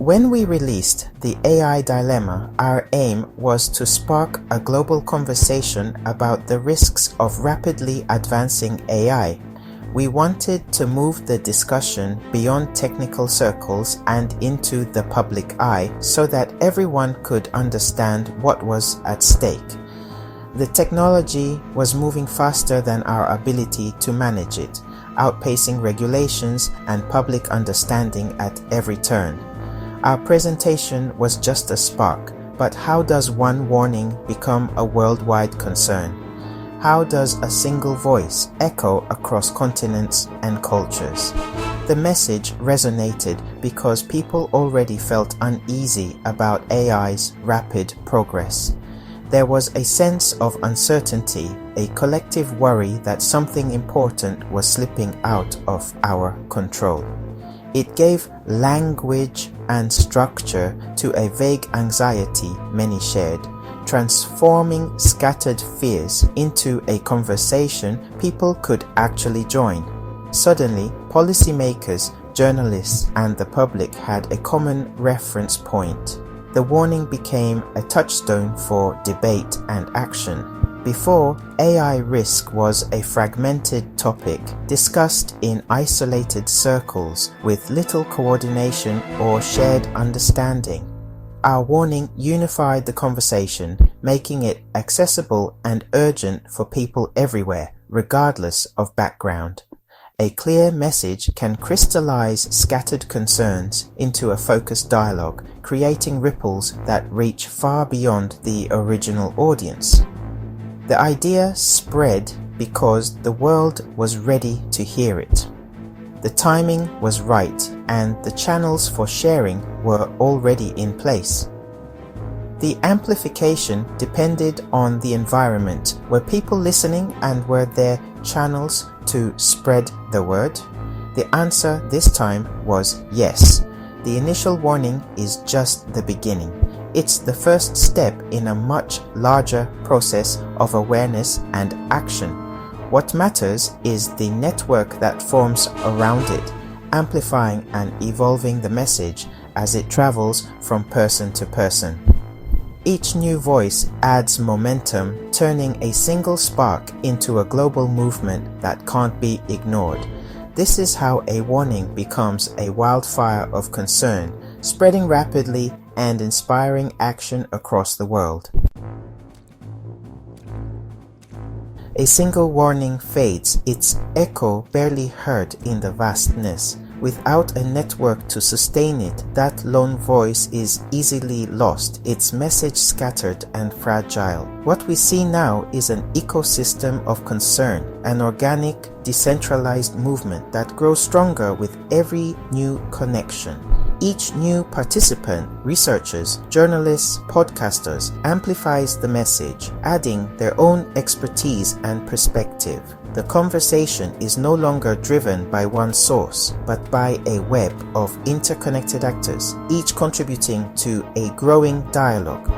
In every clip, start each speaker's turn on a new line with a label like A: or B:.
A: When we released the AI Dilemma, our aim was to spark a global conversation about the risks of rapidly advancing AI. We wanted to move the discussion beyond technical circles and into the public eye so that everyone could understand what was at stake. The technology was moving faster than our ability to manage it, outpacing regulations and public understanding at every turn. Our presentation was just a spark, but how does one warning become a worldwide concern? How does a single voice echo across continents and cultures? The message resonated because people already felt uneasy about AI's rapid progress. There was a sense of uncertainty, a collective worry that something important was slipping out of our control. It gave language and structure to a vague anxiety many shared, transforming scattered fears into a conversation people could actually join. Suddenly, policymakers, journalists, and the public had a common reference point. The warning became a touchstone for debate and action. Before, AI risk was a fragmented topic discussed in isolated circles with little coordination or shared understanding. Our warning unified the conversation, making it accessible and urgent for people everywhere, regardless of background. A clear message can crystallize scattered concerns into a focused dialogue, creating ripples that reach far beyond the original audience. The idea spread because the world was ready to hear it. The timing was right, and the channels for sharing were already in place. The amplification depended on the environment. Were people listening, and were there channels to spread the word? The answer this time was yes. The initial warning is just the beginning. It's the first step in a much larger process of awareness and action. What matters is the network that forms around it, amplifying and evolving the message as it travels from person to person. Each new voice adds momentum, turning a single spark into a global movement that can't be ignored. This is how a warning becomes a wildfire of concern, spreading rapidly and inspiring action across the world. A single warning fades, its echo barely heard in the vastness. Without a network to sustain it, that lone voice is easily lost, its message scattered and fragile. What we see now is an ecosystem of concern, an organic, decentralized movement that grows stronger with every new connection. Each new participant, researchers, journalists, podcasters, amplifies the message, adding their own expertise and perspective. The conversation is no longer driven by one source, but by a web of interconnected actors, each contributing to a growing dialogue.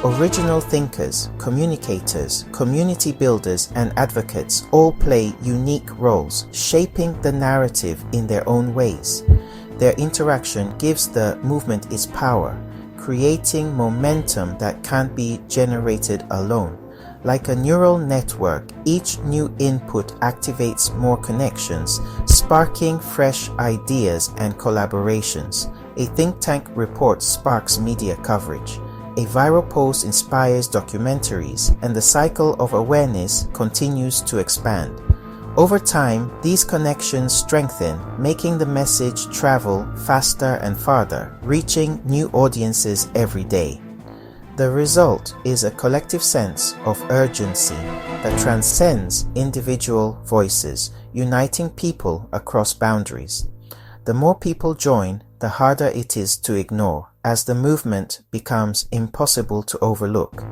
A: Original thinkers, communicators, community builders, and advocates all play unique roles, shaping the narrative in their own ways. Their interaction gives the movement its power, creating momentum that can't be generated alone. Like a neural network, each new input activates more connections, sparking fresh ideas and collaborations. A think tank report sparks media coverage. A viral post inspires documentaries, and the cycle of awareness continues to expand. Over time, these connections strengthen, making the message travel faster and farther, reaching new audiences every day. The result is a collective sense of urgency that transcends individual voices, uniting people across boundaries. The more people join, the harder it is to ignore, as the movement becomes impossible to overlook.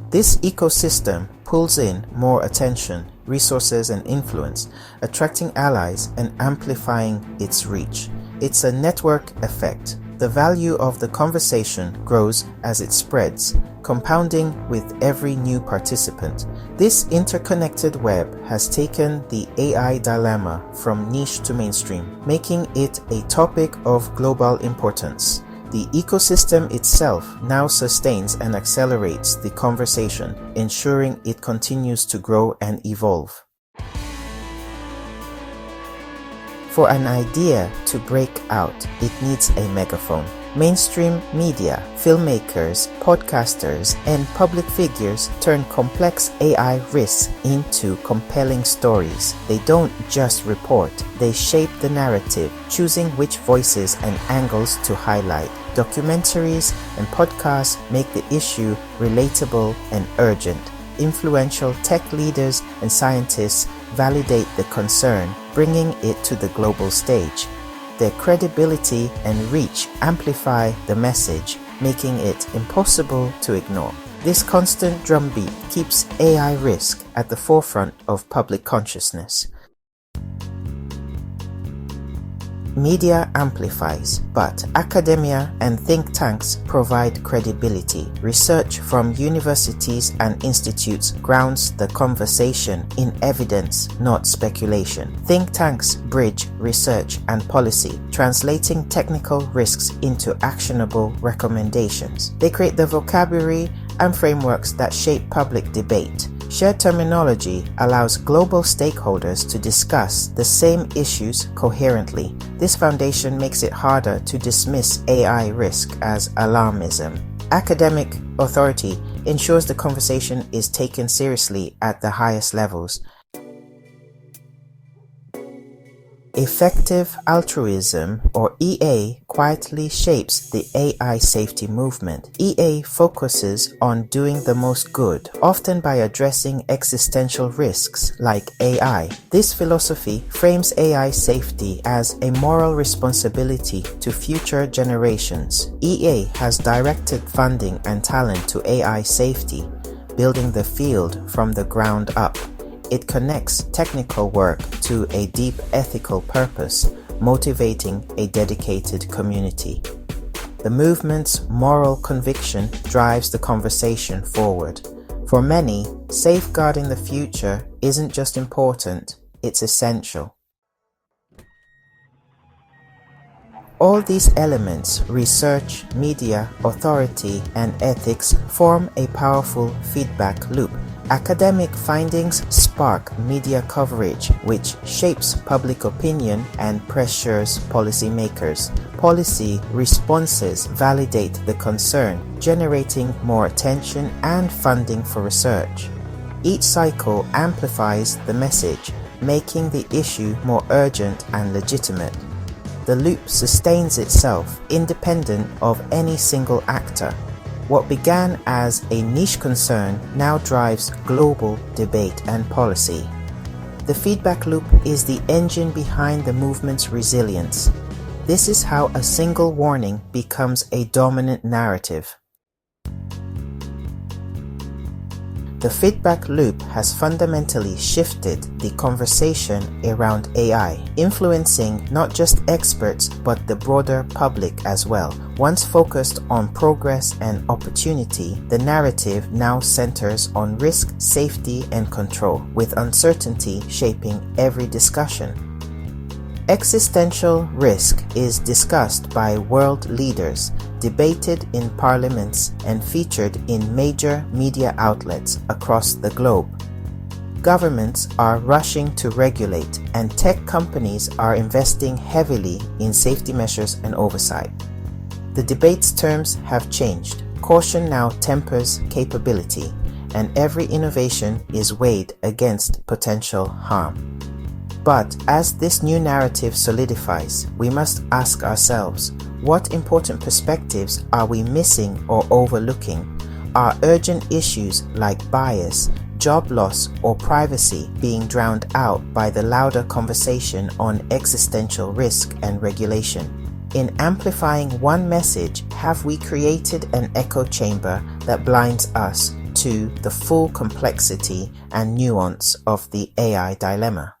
A: This ecosystem pulls in more attention, resources, and influence, attracting allies and amplifying its reach. It's a network effect. The value of the conversation grows as it spreads, compounding with every new participant. This interconnected web has taken the AI dilemma from niche to mainstream, making it a topic of global importance. The ecosystem itself now sustains and accelerates the conversation, ensuring it continues to grow and evolve. For an idea to break out, it needs a megaphone. Mainstream media, filmmakers, podcasters, and public figures turn complex AI risks into compelling stories. They don't just report, they shape the narrative, choosing which voices and angles to highlight. Documentaries and podcasts make the issue relatable and urgent. Influential tech leaders and scientists validate the concern, bringing it to the global stage. Their credibility and reach amplify the message, making it impossible to ignore. This constant drumbeat keeps AI risk at the forefront of public consciousness. Media amplifies, but academia and think tanks provide credibility. Research from universities and institutes grounds the conversation in evidence, not speculation. Think tanks bridge research and policy, translating technical risks into actionable recommendations. They create the vocabulary and frameworks that shape public debate. Shared terminology allows global stakeholders to discuss the same issues coherently. This foundation makes it harder to dismiss AI risk as alarmism. Academic authority ensures the conversation is taken seriously at the highest levels. Effective altruism, or EA, quietly shapes the AI safety movement. EA focuses on doing the most good, often by addressing existential risks like AI. This philosophy frames AI safety as a moral responsibility to future generations. EA has directed funding and talent to AI safety, building the field from the ground up. It connects technical work to a deep ethical purpose, motivating a dedicated community. The movement's moral conviction drives the conversation forward. For many, safeguarding the future isn't just important, it's essential. All these elements, research, media, authority, and ethics, form a powerful feedback loop. Academic findings spark media coverage, which shapes public opinion and pressures policymakers. Policy responses validate the concern, generating more attention and funding for research. Each cycle amplifies the message, making the issue more urgent and legitimate. The loop sustains itself, independent of any single actor. What began as a niche concern now drives global debate and policy. The feedback loop is the engine behind the movement's resilience. This is how a single warning becomes a dominant narrative. The feedback loop has fundamentally shifted the conversation around AI, influencing not just experts but the broader public as well. Once focused on progress and opportunity, the narrative now centers on risk, safety, and control, with uncertainty shaping every discussion. Existential risk is discussed by world leaders, debated in parliaments, and featured in major media outlets across the globe. Governments are rushing to regulate, and tech companies are investing heavily in safety measures and oversight. The debate's terms have changed. Caution now tempers capability, and every innovation is weighed against potential harm. But as this new narrative solidifies, we must ask ourselves, what important perspectives are we missing or overlooking? Are urgent issues like bias, job loss, or privacy being drowned out by the louder conversation on existential risk and regulation? In amplifying one message, have we created an echo chamber that blinds us to the full complexity and nuance of the AI dilemma?